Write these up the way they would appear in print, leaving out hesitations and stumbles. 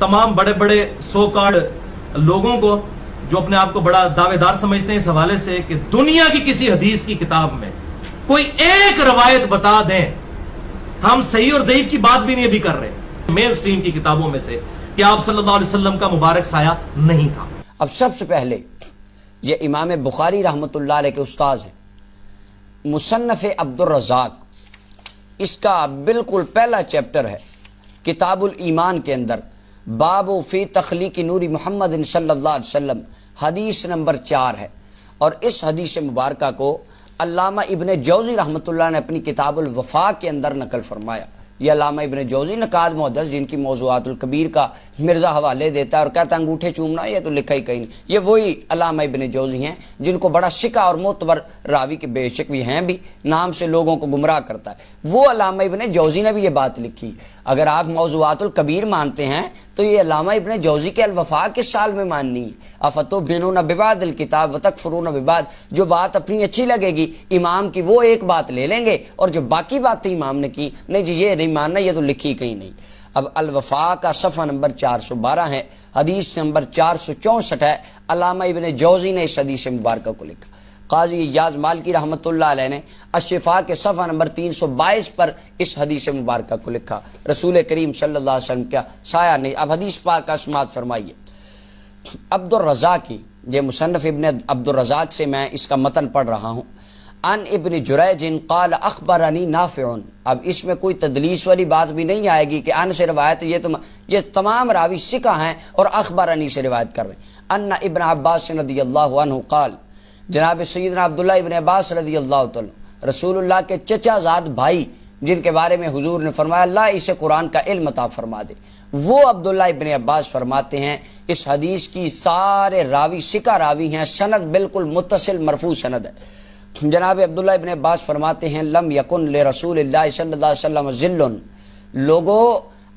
तमाम बड़े बड़े सो कार्ड लोगों को जो अपने आप को बड़ा दावेदार समझते हैं इस हवाले से कि दुनिया की किसी हदीस की किताब में कोई एक रवायत बता दें, हम सही और ज़ईफ की बात भी नहीं अभी कर रहे, मेन स्ट्रीम की किताबों में से कि आप सल्लल्लाहु अलैहि वसल्लम का मुबारक साया नहीं था। अब सबसे पहले ये इमाम बुखारी रहमतुल्लाह अलैह के उस्ताद हैं, मुसन्नफ़ अब्दुर रज़ाक, इसका बिल्कुल पहला चैप्टर है किताबुल ईमान के अंदर, बाबु फ़ी तख़लीक़ि नूरी मुहम्मद सल्लल्लाहु अलैहि वसल्लम, हदीस नंबर 4 है। और इस हदीस मुबारका को अल्लामा इब्न जौज़ी रहमतुल्लाह ने अपनी किताबुल वफ़ा के अंदर नकल फरमाया। ये अल्लामा इब्न जौज़ी नकाद मुहद्दिस जिनकी मौज़ूआतुल कबीर का मिर्ज़ा हवाले देता है और कहता है अंगूठे चूमना, ये तो लिखा ही कहीं नहीं। ये वही अल्लामा इब्न जौज़ी हैं जिनको बड़ा शिका और मोतबर रावी के बेशक भी हैं भी, नाम से लोगों को गुमराह करता है, वो अल्लामा इब्न जौज़ी ने भी ये बात लिखी। अगर आप मौज़ूआतुल कबीर मानते हैं तो ये अल्लामा इब्न जौज़ी के अल-वफ़ा किस साल में माननी है? अफ़तुमिनून बिबादिल किताब व तकफ़ुरून बिबाद, जो बात अपनी अच्छी लगेगी इमाम की वो एक बात ले लेंगे और जो बाकी बातें इमाम ने की नहीं जी ये नहीं मानना, ये तो लिखी कहीं नहीं। अब अल-वफ़ा का सफ़ा नंबर 412 है, हदीस नंबर 464 है। अल्लामा इब्न जौज़ी ने इस हदीस मुबारक को लिखा। काज़ी इयाज़ मालिकी रहमतुल्लाह अलैह ने अश-शिफ़ा के सफ़ा नंबर 322 पर इस हदीस मुबारक को लिखा। रसूल करीम सल्लल्लाहु अलैहि वसल्लम का साया नहीं। अब हदीस पाक का समाअत फरमाइए। अब्दुर रज़ाक की, ये मुसन्नफ़ इब्न अब्दुर रज़ाक से मैं इसका मतन पढ़ रहा हूँ। अन इब्न जुरैज क़ाल अख़बरनी नाफ़िउन, अब इसमें कोई तदलीस वाली बात भी नहीं आएगी कि अन से रिवायत, ये तमाम रावी सिका हैं और अख़बरनी से रिवायत कर रहे हैं। अन्ना इब्न अब्बास रज़ियल्लाहु अन्हु क़ाल, जनाब सैयदना अब्दुल्ला इब्न अब्बास रज़ियल्लाहु तआला रसूलुल्लाह के चचाज़ाद भाई जिनके बारे में हुजूर ने फरमाया अल्लाह इसे कुरान का इल्म अता फरमा दे, वो अब्दुल्ला इब्न अब्बास फरमाते हैं इस हदीस की सारे रावी सिका रावी हैं, सनद बिल्कुल मुत्तसिल मरफू सनद है। जनाब अब्दुल्ला इब्न अब्बास फरमाते हैं लम यकुन ले रसूलिल्लाह सल्लल्लाहु अलैहि वसल्लम ज़िल्लुन, लोगो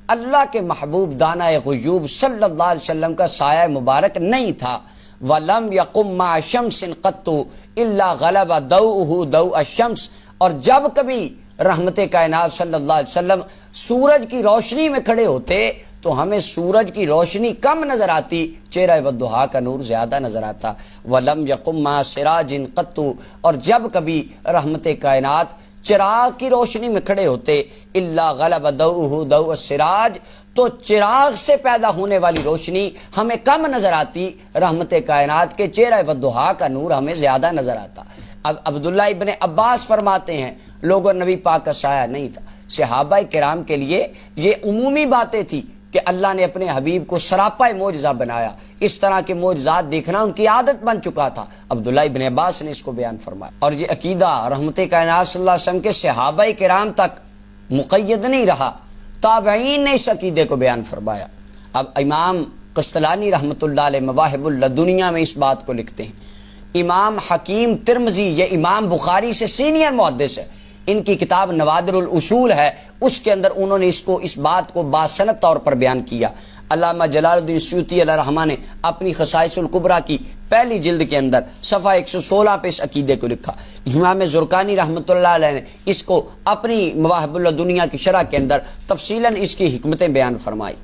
अल्लाह के महबूब दाना ग़ुयूब सल्लल्लाहु अलैहि वसल्लम का साया मुबारक नहीं था। वलम यकुम मा शम्सिन क़त्तु इल्ला गलबा दौउहु दौ अश-शम्स, और जब कभी रहमते कायनात सल्लल्लाहु अलैहि वसल्लम सूरज की रोशनी में खड़े होते तो हमें सूरज की रोशनी कम नजर आती, चेहरा वद्दुहा का नूर ज्यादा नजर आता। वलम यकुम मा सिराजिन क़त्तु, और जब कभी रहमते कायनात चिराग की रोशनी में खड़े होते इल्ला गलबा दौउहु दौ अस-सिराज, तो चिराग से पैदा होने वाली रोशनी हमें कम नजर आती, रहमते कायनात के चेहरा वद्दुहा का नूर हमें ज्यादा नजर आता। अब अब्दुल्ला इब्न अब्बास फरमाते हैं लोगों नबी पाक का साया नहीं था। सहाबा किराम के लिए ये उमूमी बातें थी कि अल्लाह ने अपने हबीब को सरापा मोजज़ा बनाया, इस तरह के मोजज़ात देखना उनकी आदत बन चुका था। अब्दुल्ला इब्न अब्बास ने इसको बयान फरमाया और ये अकीदा रहमते कायनात सल्लल्लाहु अलैहि वसल्लम के सहाबा किराम तक मुक़य्यद नहीं रहा, ताबईन ने इस अकीदे को बयान फरमाया। अब इमाम क़स्तलानी रहमतुल्लाह अलैह मवाहिबुल लदुनिया में इस बात को लिखते हैं। इमाम हकीम तिरमिज़ी, ये इमाम बुखारी से सीनियर मुहद्दिस है, इनकी किताब नवादिरुल उसूल है, उसके अंदर उन्होंने इस बात को बासनद तौर पर बयान किया। अल्लामा जलालुद्दीन सयूती अलैहिर्रहमा ने अपनी खसाइसुल कुबरा की पहली जिल्द के अंदर सफ़ा 116 पे इस अकीदे को लिखा। इमाम ज़ुरकानी रहमतुल्लाह अलैह ने इसको अपनी मवाहिबुल दुनिया की शरह के अंदर तफसीलन इसकी हिकमतें बयान फरमाई।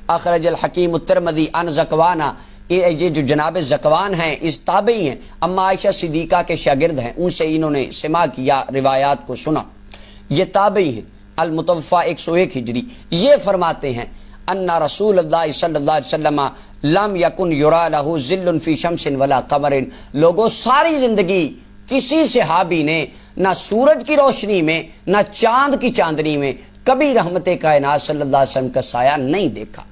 अखरजल हकीम तिरमिज़ी अन ज़कवाना, ये जो जनाब ज़कवान हैं इस ताबई हैं, अम्मा आयशा सिद्दीक़ा के शागिर्द हैं, उनसे इन्होंने सिमा किया, रिवायात को सुना। ये ताबई हैं, अल-मुतवफ़ा 101 हिजरी। ये फरमाते हैं अन्ना रसूलुल्लाह सल्लल्लाहु अलैहि वसल्लम लम यकुन युरा लहु ज़िल्लुन फ़ी शम्सिन वला क़मरिन, लोगों सारी जिंदगी किसी सहाबी ने ना सूरज की रोशनी में ना चांद की चांदनी में कभी रहमते कायनात सल्लल्लाहु अलैहि वसल्लम का साया नहीं देखा,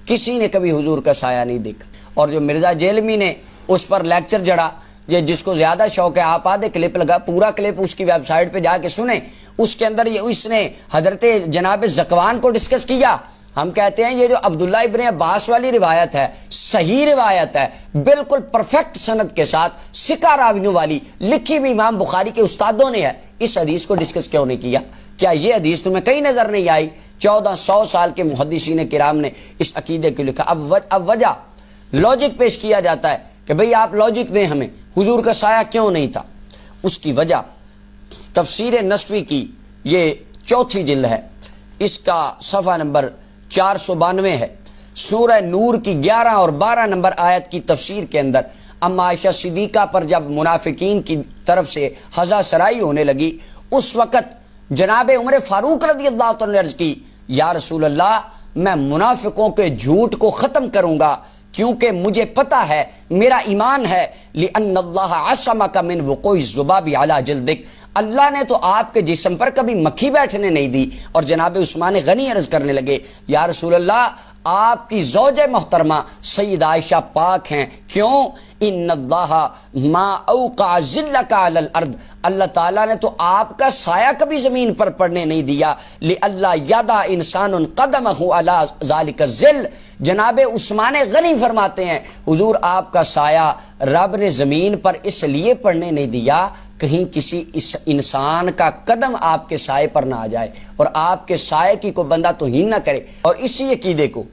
किसी ने कभी हुजूर का साया नहीं देखा। और जो मिर्ज़ा जेलमी ने उस पर लेक्चर जड़ा, ये जिसको ज्यादा शौक है आप आधे क्लिप लगा, पूरा क्लिप उसकी वेबसाइट पे जाके सुने, उसके अंदर ये इसने हजरत जनाब ज़कवान को डिस्कस किया। हम कहते हैं ये जो अब्दुल्ला इब्न अब्बास वाली रिवायत है सही रिवायत है, बिल्कुल परफेक्ट सनद के साथ सिका रावियों वाली, लिखी भी इमाम बुखारी के उस्तादों ने है। इस हदीस को डिस्कस क्यों नहीं किया? क्या ये हदीस तुम्हें कहीं नजर नहीं आई? 1400 साल के मुहद्दिसीन किराम ने इस अकीदे को लिखा। अब वजह लॉजिक पेश किया जाता है कि भाई आप लॉजिक दें हमें, हुजूर का साया क्यों नहीं था? उसकी वजह तफसीर नस्वी की ये 4थी जिल्द है, इसका सफ़ा नंबर 492 है। سورہ نور کی 11 اور 12 نمبر آیت کی تفسیر کے اندر اما عائشہ صدیقہ پر جب منافقین کی طرف سے ہزا سرائی ہونے لگی، اس وقت جناب عمر فاروق رضی اللہ عنہ نے عرض کی یا رسول اللہ میں منافقوں کے جھوٹ کو ختم کروں گا، کیونکہ مجھے پتہ ہے، میرا ایمان ہے لِأَنَّ اللَّهَ عَصَمَكَ مِنْ وُقُوعِ الذُّبَابِ عَلَى جِلْدِكَ، اللہ نے تو آپ کے جسم پر کبھی مکھی بیٹھنے نہیں دی۔ اور جناب عثمان غنی عرض کرنے لگے یا رسول اللہ آپ کی زوج محترمہ سید عائشہ پاک ہیں، کیوں؟ ان اللہ ما اوقع ذلک علی الارض، اللہ تعالیٰ نے تو آپ کا سایہ کبھی زمین پر پڑنے نہیں دیا، لئلا یدع انسان قدمہ علی ذلک الذل۔ جناب عثمان غنی فرماتے ہیں حضور آپ کا سایہ رب نے زمین پر اس لیے پڑنے نہیں دیا کہیں کسی انسان کا قدم آپ کے سائے پر نہ آ جائے اور آپ کے سائے کی کوئی بندہ توہین نہ کرے۔ اور اسی عقیدے کو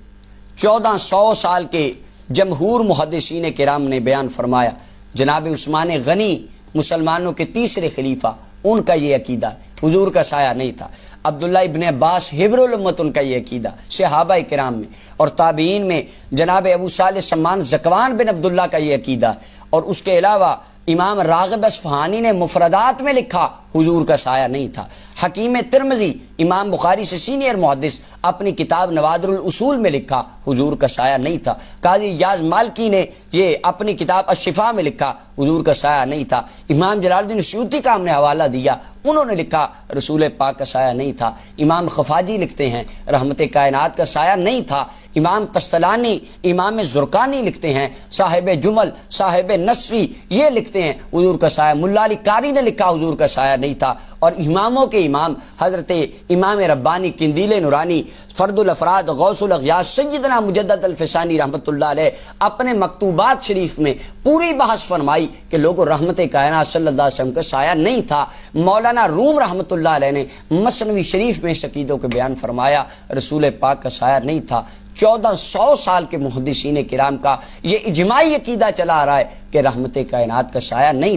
1400 سال کے جمہور محدثین کرام نے بیان فرمایا۔ جناب عثمان غنی مسلمانوں کے تیسرے خلیفہ، ان کا یہ عقیدہ حضور کا سایہ نہیں تھا۔ عبداللہ ابن عباس حبر الامت ان کا یہ عقیدہ، صحابہ کرام میں اور تابعین میں جناب ابو صالح سمان زکوان بن عبداللہ کا یہ عقیدہ، اور اس کے علاوہ امام راغب اصفہانی نے مفردات میں لکھا حضور کا سایہ نہیں تھا۔ حکیم ترمذی امام بخاری سے سینئر محدث اپنی کتاب نوادر الاصول میں لکھا حضور کا سایہ نہیں تھا۔ قاضی یاز مالکی نے یہ اپنی کتاب الشفاء میں لکھا حضور کا سایہ نہیں تھا۔ امام جلال الدین سیوطی کا ہم نے حوالہ دیا، انہوں نے لکھا رسول پاک کا سایہ نہیں تھا۔ امام خفاجی لکھتے ہیں رحمت کائنات کا سایہ نہیں تھا۔ امام قسطلانی، امام زرقانی لکھتے ہیں، صاحب جمل، صاحب نصفی یہ لکھتے ہیں حضور کا سایہ، ملا علی قاری نے لکھا حضور کا سایہ نہیں تھا۔ اور اماموں کے امام حضرت امام ربانی قندیل نورانی فرد الافراد غوث الاغیاث سیدنا مجدد الفسانی رحمۃ اللہ علیہ اپنے مکتوبات شریف میں پوری بحث فرمائی کہ لوگوں رحمت کائنات صلی اللہ علیہ وسلم کا سایہ نہیں تھا۔ مولانا روم رحمۃ اللہ علیہ نے مثنوی شریف میں اس عقیدوں کے بیان فرمایا رسول پاک کا سایہ نہیں تھا۔ 1400 سال کے محدثین کرام کا یہ اجماعی عقیدہ چلا آ رہا ہے کہ رحمت کائنات کا سایہ نہیں